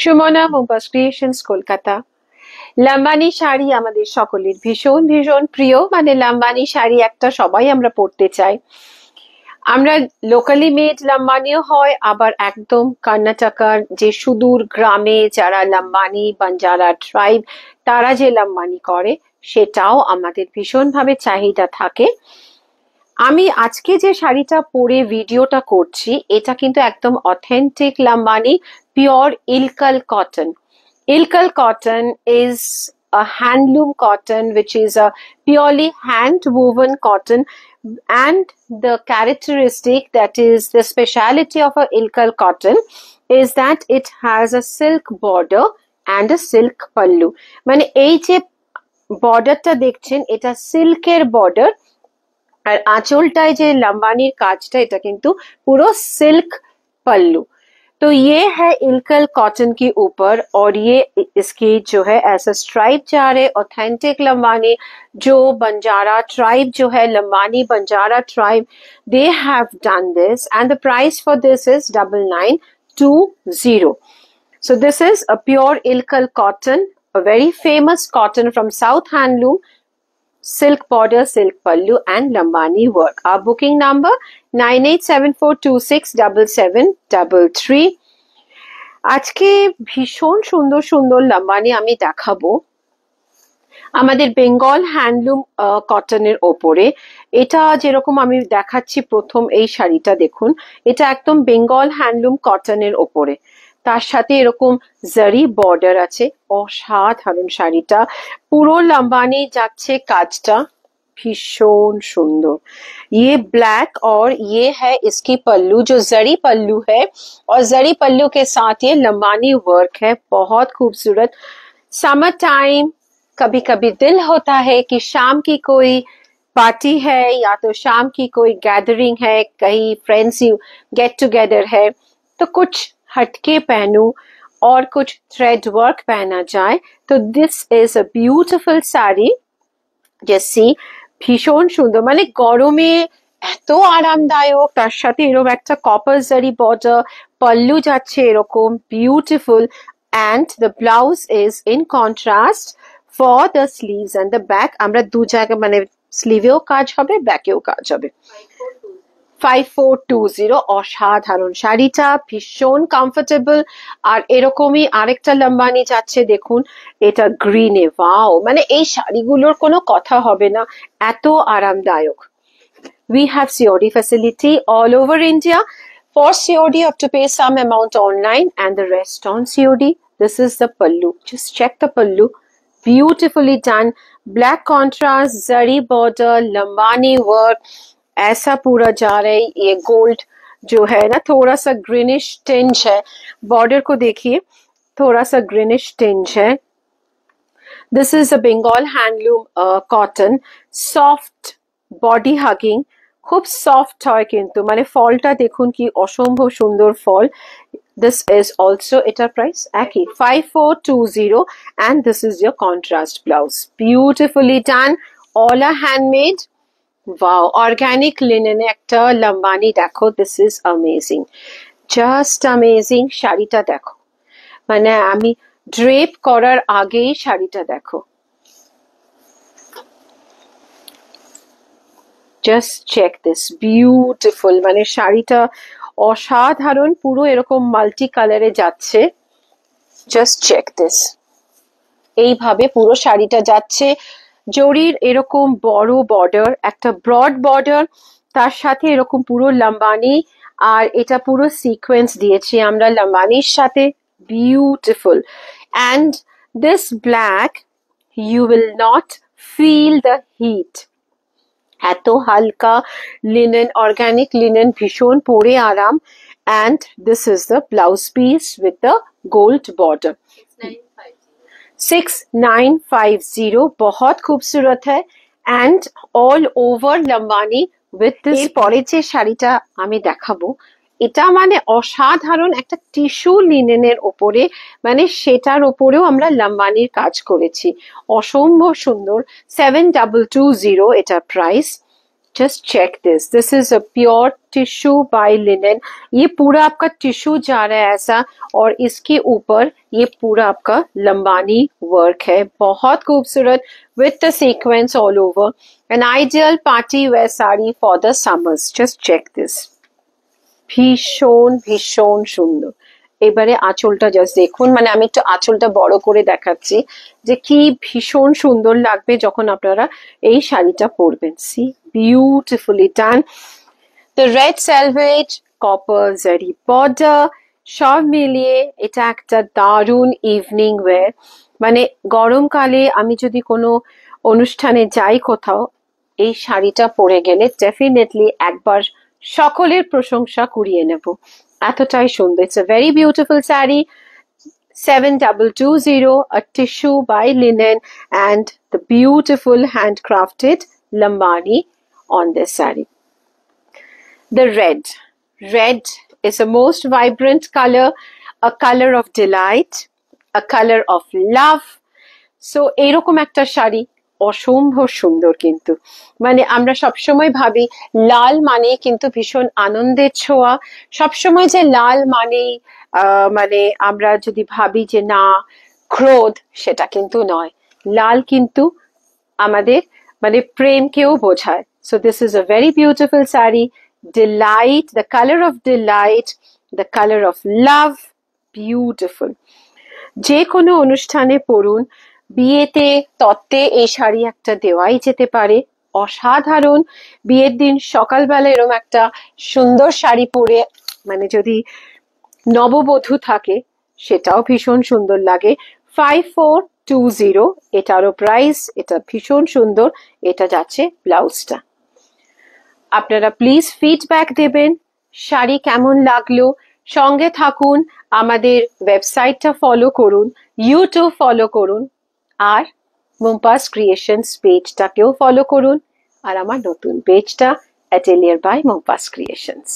Sumana Mumtaz creations Kolkata. Lambani sari আমাদের সকলের ভীষণ ভীষণ প্রিয়। মানে লাম্বানি শাড়ি একটা সবাই আমরা পরতে চাই। আমরা লোকালি মেড লাম্বানিও হয়, আবার একদম কর্ণাটকার যে সুদূর গ্রামে যারা লাম্বানি বাঞ্জারা ট্রাইব তারা যে লাম্বানি করে সেটাও আমাদের ভীষণভাবে চাহিদা থাকে। আমি আজকে যে শাড়িটা পরে ভিডিওটা করছি এটা কিন্তু একদম authentic Lambani, pure Ilkal cotton. Ilkal cotton is a handloom cotton, which is a purely hand woven cotton, and the characteristic, that is the speciality of a Ilkal cotton, is that it has a silk border and a silk pallu. মানে এই যে বর্ডারটা দেখছেন এটা সিল্কের border, আর আঁচলটায় যে লাম্বানির কাজটা এটা কিন্তু পুরো সিল্ক पल्लू। तो ये है इल्कल कॉटन के ऊपर, और ये इसकी जो है ऐसा स्ट्राइप जा रहे ऑथेंटिक लंबानी। जो बंजारा ट्राइब जो है Lambani Banjara tribe, they have done this and the price for this is 9920। So this is a pure Ilkal cotton, a very famous cotton from South Handloom, silk border, silk pallu and lambani work। Our booking number 9874267733। আজকে ভীষণ সুন্দর সুন্দর লাম্বানি আমি দেখাবো আমাদের Bengal handloom কটনের ওপরে। এটা যেরকম আমি দেখাচ্ছি প্রথম এই শাড়িটা দেখুন, এটা একদম বেঙ্গল হ্যান্ডলুম কটনের ওপরে, তার সাথে এরকম জারি বর্ডার আছে। অসাধারণ শাড়িটা, পুরো লাম্বানি যাচ্ছে কাজটা, भीषण सुंदर। ये ब्लैक और ये है इसकी पल्लू जो जरी पल्लू है, और जरी पल्लू के साथ ये लंबानी वर्क है, बहुत खूबसूरत। समर टाइम, कभी कभी दिल होता है कि शाम की कोई पार्टी है या तो शाम की कोई गैदरिंग है, कहीं फ्रेंड्स गेट टुगेदर है, तो कुछ हटके पहनूं और कुछ थ्रेड वर्क पहना जाए, तो this is a beautiful sari. जैसी ভীষণ সুন্দর, মানে গরমে এত আরামদায়ক, তার সাথে এরকম একটা কপার জারি বর্ডার, পল্লু যাচ্ছে এরকম beautiful, and the blouse is in contrast for the sleeves and the back। আমরা দু জায়গা মানে স্লিভেও কাজ হবে, ব্যাকেও কাজ হবে। 5420। অসাধারণ শাড়িটা, ভীষণ কমফোর্টেবল। আর এরকমই আরেকটা লম্বানি যাচ্ছে দেখুন, এটা গ্রিনে। ওয়াও, মানে এই শাড়িগুলোর কোনো কথা হবে না, এত আরামদায়ক। We have COD facility all over India. For COD you have to pay some amount online and the rest on COD। This is the pallu, just check the pallu, beautifully done, black contrast, zari border, lambani work, ऐसा पूरा जा रहा है। ये gold जो है ना, थोड़ा सा ग्रीनिश टिंज है, बॉर्डर को देखिए थोड़ा सा ग्रीनिश टिंज है। This is a Bengal handloom cotton, soft body hugging, খুব সফট হয় কিন্তু, মানে ফলটা দেখুন কি অসম্ভব সুন্দর ফল। This is also এটার প্রাইস একই 5420, and this is your contrast blouse, beautifully done, all are handmade। Wow, organic linen একটা লম্বানি দেখো, this is amazing, just amazing. শাড়িটা দেখো, মানে আমি ড্রেপ করার আগেই শাড়িটা দেখো, জাস্ট চেক দিস, বিউটিফুল। মানে শাড়িটা অসাধারণ, পুরো এরকম মাল্টি কালারে যাচ্ছে, জাস্ট চেক দিস। এইভাবে পুরো শাড়িটা যাচ্ছে, জরির এরকম বড় বর্ডার, একটা ব্রড বর্ডার, তার সাথে এরকম পুরো লম্বানি, আর এটা পুরো সিকোয়েন্স দিয়েছি আমরা লম্বানির সাথে, beautiful. And this black you will not feel the heat, এত হালকা লিনেন, অর্গানিক লিনেন, ভীষণ পরে আরাম। And this is the blouse piece with the gold border, 6950। बहुत खूबसूरत है, and all over Lambani with this। পরে যে শাড়িটা আমি দেখাবো এটা মানে অসাধারণ একটা টিস্যু লিনেনের ওপরে, মানে সেটার ওপরেও আমরা লম্বানির কাজ করেছি, অসম্ভব সুন্দর। 7220 এটার price. Just check this. This is a pure tissue by linen. ये पूरा आपका टिश्यू जा रहा है ऐसा, और इसके ऊपर ये पूरा आपका लंबानी वर्क है, बहुत खूबसूरत, with the sequence all over. An ideal party wear saree for the summers. Just check this. ভীষণ ভীষণ সুন্দর। এবারে আঁচলটা জাস্ট দেখুন, মানে আমি একটু আঁচলটা বড় করে দেখাচ্ছি যে কি ভীষণ সুন্দর লাগবে যখন আপনারা এই শাড়িটা পরবেন। See beautifully done. The red selvedge, copper zari border, সব মিলিয়ে এটা একটা দারুণ ইভিনিং ওয়্যার। মানে গরমকালে আমি যদি কোনো অনুষ্ঠানে যাই কোথাও, এই শাড়িটা পরে গেলে ডেফিনেটলি একবার সকলের প্রশংসা কুড়িয়ে নেব, এতটাই সুন্দর। It's a very beautiful saree, 7220, a tissue by linen, and the beautiful handcrafted lambani on this saree. The red is a most vibrant color, a color of delight, a color of love. So এরকম একটা শাড়ি অসম্ভব সুন্দর। কিন্তু মানে আমরা সবসময় ভাবি লাল মানে কিন্তু ভীষণ আনন্দের ছোঁয়া, সবসময় যে লাল মানে আমরা যদি ভাবি যে না ক্রোধ, সেটা কিন্তু নয়। লাল কিন্তু আমাদের মানে প্রেমকেও বোঝায়। So this is a very beautiful saree. Delight, the color of delight, the color of love, beautiful. যে কোনো অনুষ্ঠানে পরুন, বিয়েতে তত্ত্বে এই শাড়ি একটা দেওয়াই যেতে পারে, অসাধারণ। বিয়ের দিন সকালবেলা এরকম একটা সুন্দর শাড়ি পরে মানে যদি নববধূ থাকে সেটাও ভীষণ সুন্দর লাগে। 5420 এটারও প্রাইস, এটা ভীষণ সুন্দর। এটা যাচ্ছে ব্লাউজটা। আপনারা প্লিজ ফিডব্যাক দেবেন, শাড়ি কেমন লাগলো। সঙ্গে থাকুন, আমাদের ওয়েবসাইটটা ফলো করুন, ইউটিউব ফলো করুন, আর মুমতাজ ক্রিয়েশনস পেজটাকেও ফলো করুন, আর আমার নতুন পেজটা অ্যাটেলিয়ার বাই মুমতাজ ক্রিয়েশনস।